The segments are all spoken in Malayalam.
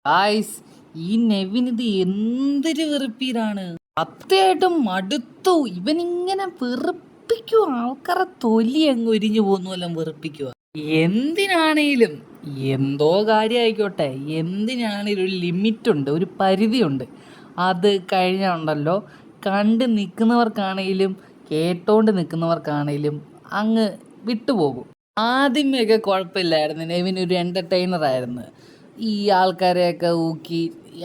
ഗായ്സ്, ഈ നെവിൻ ഇത് എന്തൊരു വെറുപ്പീരാണ്. സത്യമായിട്ടും മടുത്തു. ഇവനിങ്ങനെ വെറുപ്പിക്കുക, ആൾക്കാരെ തൊലി അങ്ങ് ഉരിഞ്ഞു പോകുന്ന വെറുപ്പിക്കുക. എന്തിനാണേലും എന്തോ കാര്യമായിക്കോട്ടെ, എന്തിനാണേലും ഒരു ലിമിറ്റുണ്ട്, ഒരു പരിധിയുണ്ട്. അത് കഴിഞ്ഞുണ്ടല്ലോ, കണ്ട് നിൽക്കുന്നവർക്കാണേലും കേട്ടോണ്ട് നിൽക്കുന്നവർക്കാണേലും അങ്ങ് വിട്ടുപോകും. ആദ്യമൊക്കെ കുഴപ്പമില്ലായിരുന്നു, നെവിൻ ഒരു എൻ്റർടൈനർ ആയിരുന്നു. ഈ ആൾക്കാരെയൊക്കെ ഊക്കി,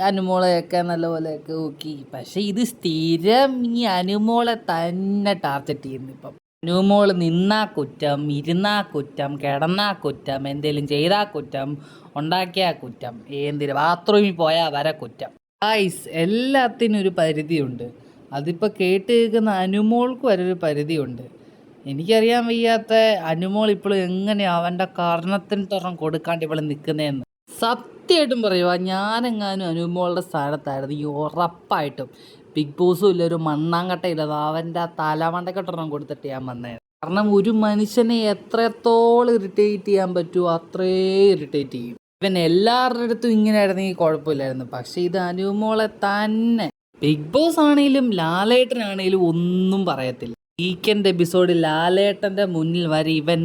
അനുമോളെയൊക്കെ നല്ലപോലെയൊക്കെ ഊക്കി. പക്ഷെ ഇത് സ്ഥിരം ഈ അനുമോളെ തന്നെ ടാർഗറ്റ് ചെയ്യുന്നു. ഇപ്പം അനുമോൾ നിന്നാ കുറ്റം, ഇരുന്നാ കുറ്റം, കിടന്നാ കുറ്റം, എന്തേലും ചെയ്താ കുറ്റം, ഉണ്ടാക്കിയാ കുറ്റം, എന്തിന് ബാത്റൂമിൽ പോയാൽ വരെ കുറ്റം. ഗായ്സ്, എല്ലാത്തിനും ഒരു പരിധിയുണ്ട്. അതിപ്പോൾ കേട്ട് കേൾക്കുന്ന അനുമോൾക്ക് വരെ ഒരു പരിധിയുണ്ട്. എനിക്കറിയാൻ വയ്യാത്ത അനുമോൾ ഇപ്പോഴും എങ്ങനെയാ അവൻ്റെ കർണത്തിന് തുറന്ന് കൊടുക്കാണ്ട് ഇവിടെ നിൽക്കുന്നതെന്ന്. സത്യമായിട്ടും പറയുക, ഞാനെങ്ങാനും അനുമോളുടെ സ്ഥാനത്തായിരുന്നു ഈ ഉറപ്പായിട്ടും ബിഗ് ബോസും ഇല്ല, ഒരു മണ്ണാങ്കട്ടയില്ല, അവൻ്റെ ആ തലമണ്ടക്കെട്ടൊരെണ്ണം കൊടുത്തിട്ട് ഞാൻ വന്നത്. കാരണം ഒരു മനുഷ്യനെ എത്രത്തോളം ഇറിറ്റേറ്റ് ചെയ്യാൻ പറ്റുമോ അത്രേ ഇറിറ്റേറ്റ് ചെയ്യും. ഇവൻ എല്ലാവരുടെ അടുത്തും ഇങ്ങനെ ആയിരുന്നെങ്കിൽ കുഴപ്പമില്ലായിരുന്നു. പക്ഷെ ഇത് അനുമോളെ തന്നെ. ബിഗ് ബോസ് ആണെങ്കിലും ലാലേട്ടനാണേലും ഒന്നും പറയത്തില്ല. വീക്കെൻഡ് എപ്പിസോഡിൽ ലാലേട്ടൻ്റെ മുന്നിൽ വരെ ഇവൻ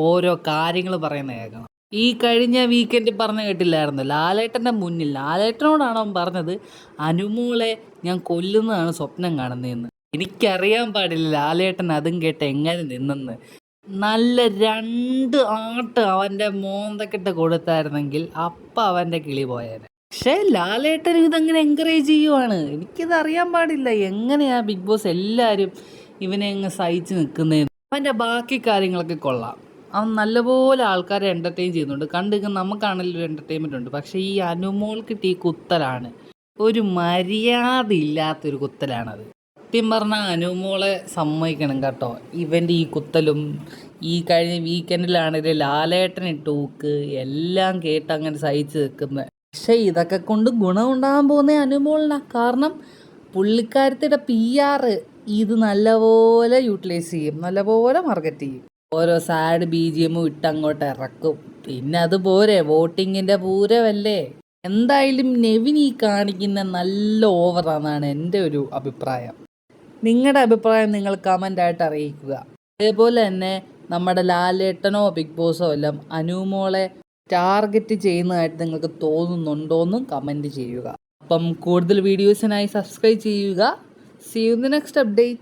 ഓരോ കാര്യങ്ങൾ പറയുന്ന കേൾക്കണം. ഈ കഴിഞ്ഞ വീക്കെൻഡ് പറഞ്ഞ കേട്ടില്ലായിരുന്നു, ലാലേട്ടൻ്റെ മുന്നിൽ ലാലേട്ടനോടാണ് അവൻ പറഞ്ഞത് അനുമോളെ ഞാൻ കൊല്ലുന്നതാണ് സ്വപ്നം കാണുന്നതെന്ന്. എനിക്കറിയാൻ പാടില്ല ലാലേട്ടൻ അതും കേട്ട് എങ്ങനെ നിന്നെന്ന്. നല്ല 2 ആട്ട് അവൻ്റെ മോന്തക്കെട്ട് കൊടുത്തായിരുന്നെങ്കിൽ അപ്പം അവൻ്റെ കിളി പോയേനെ. പക്ഷേ ലാലേട്ടൻ ഇതങ്ങനെ എൻകറേജ് ചെയ്യുവാണ്. എനിക്കിത് അറിയാൻ പാടില്ല, എങ്ങനെയാ ബിഗ് ബോസ് എല്ലാവരും ഇവനെ അങ്ങ് സഹിച്ച് നിൽക്കുന്നതെന്ന്. അവൻ്റെ ബാക്കി കാര്യങ്ങളൊക്കെ കൊള്ളാം, അവൻ നല്ലപോലെ ആൾക്കാരെ എൻ്റർടൈൻ ചെയ്യുന്നുണ്ട്. കണ്ടിരിക്കുന്ന നമുക്കാണെങ്കിലും ഒരു എൻ്റർടൈൻമെൻ്റ് ഉണ്ട്. പക്ഷേ ഈ അനുമോൾക്കിട്ട് ഈ കുത്തലാണ്, ഒരു മര്യാദ ഇല്ലാത്തൊരു കുത്തലാണത്. സത്യം പറഞ്ഞാൽ അനുമോളെ സമ്മതിക്കണം കേട്ടോ. ഇവൻ്റെ ഈ കുത്തലും ഈ കഴിഞ്ഞ വീക്കെൻഡിലാണെങ്കിലും ലാലേട്ടനിട്ട് ഊക്ക് എല്ലാം കേട്ട് അങ്ങനെ സഹിച്ച് നിൽക്കുന്നത്. പക്ഷേ ഇതൊക്കെ കൊണ്ട് ഗുണമുണ്ടാകാൻ പോകുന്ന അനുമോളിനാണ്. കാരണം പുള്ളിക്കാരത്തിയുടെ PR ഇത് നല്ലപോലെ യൂട്ടിലൈസ് ചെയ്യും, നല്ലപോലെ മാർക്കറ്റ് ചെയ്യും. ഓരോ സാഡ് BGM ഇട്ട് അങ്ങോട്ട് ഇറക്കും. പിന്നെ അതുപോലെ വോട്ടിങ്ങിൻ്റെ പൂരമല്ലേ. എന്തായാലും നെവിൻ ഈ കാണിക്കുന്ന നല്ല ഓവറാണെന്നാണ് എൻ്റെ ഒരു അഭിപ്രായം. നിങ്ങളുടെ അഭിപ്രായം നിങ്ങൾ കമൻ്റായിട്ട് അറിയിക്കുക. അതേപോലെ തന്നെ നമ്മുടെ ലാലേട്ടനോ ബിഗ് ബോസോ എല്ലാം അനുമോളെ ടാർഗറ്റ് ചെയ്യുന്നതായിട്ട് നിങ്ങൾക്ക് തോന്നുന്നുണ്ടോയെന്നും കമൻറ്റ് ചെയ്യുക. അപ്പം കൂടുതൽ വീഡിയോസിനായി സബ്സ്ക്രൈബ് ചെയ്യുക. See you in the next update.